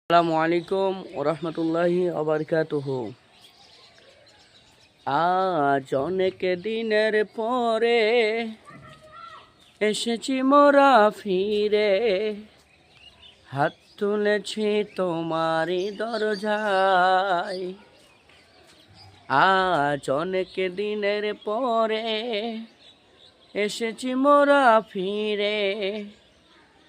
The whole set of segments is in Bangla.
আসসালামু আলাইকুম ওরহমতুল্লাহি ওবারকাতুহু। আজ অনেক দিনের পরে এসেছি মোরা ফিরে, হাত তুলেছি তোমারই দরজায়। আজ অনেক দিনের পরে এসেছি মোরা ফিরে,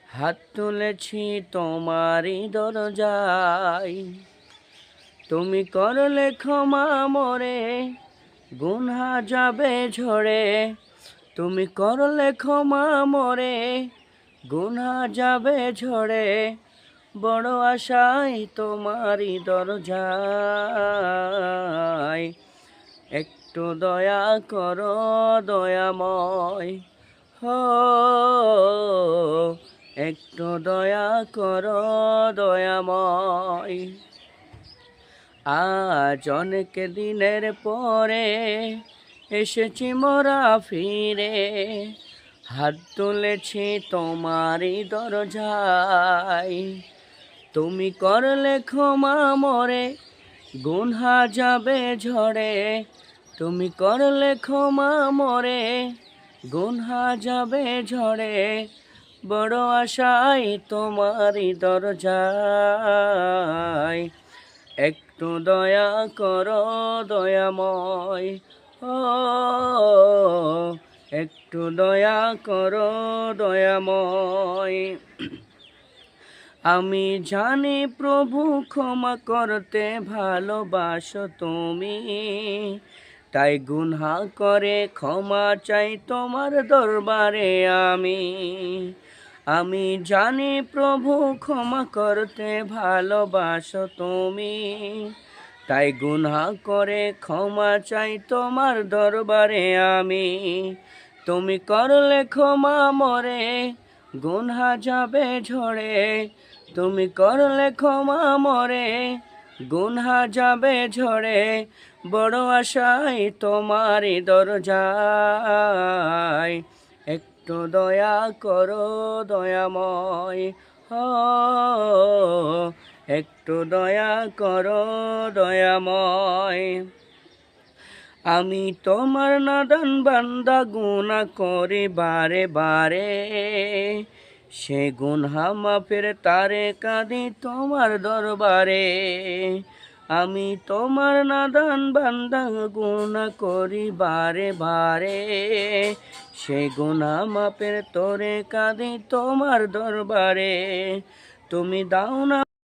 হাত তুলেছি তোমারই দরজায়। তুমি করলে ক্ষমা মোরে, গুনহা যাবে ঝরে। তুমি করলে ক্ষমা মোরে, গুনহা যাবে ঝরে। বড় আশায় তোমারই দরজায়, একটু দয়া করো দয়াময়। হো, একটু দয়া করো দয়াময়। আজ অনেক দিনের পরে এসেছি মোরা ফিরে, হাত তুলেছি তোমারই দরজায়। তুমি করলে ক্ষমা মোরে, গুনহা যাবে ঝরে। তুমি করলে ক্ষমা মোরে, গুনহা যাবে ঝরে। বড় আশায় তোমারই দরজায়, একটু দয়া করো দয়াময়। ও, একটু দয়া করো দয়াময়। আমি জানি প্রভু ক্ষমা করতে ভালোবাসো তুমি, তাই গুনহা করে ক্ষমা চাই তোমার দরবারে আমি। আমি জানি প্রভু ক্ষমা করতে ভালোবাসো তুমি, তাই গুনহা করে ক্ষমা চাই তোমার দরবারে আমি। তুমি করলে ক্ষমা মোরে, গুনহা যাবে ঝরে। তুমি করলে ক্ষমা মোরে, গুনহা যাবে ঝরে। বড় আশায় তোমারই দরজায়, একটু দয়া করো দয়াময়। ও, একটু দয়া করো দয়াময়। আমি তোমার নাদান বান্দা, গুনাহ করি বারে বারে। সে গুনহা মাফের তারে কাঁদি তোমার দরবারে। আমি তোমার নাদান বান্দা, গুনাহ করি বারে বারে। সে গুনাহ মাফের তোরে কাঁদি তোমার দরবারে। তুমি দাও না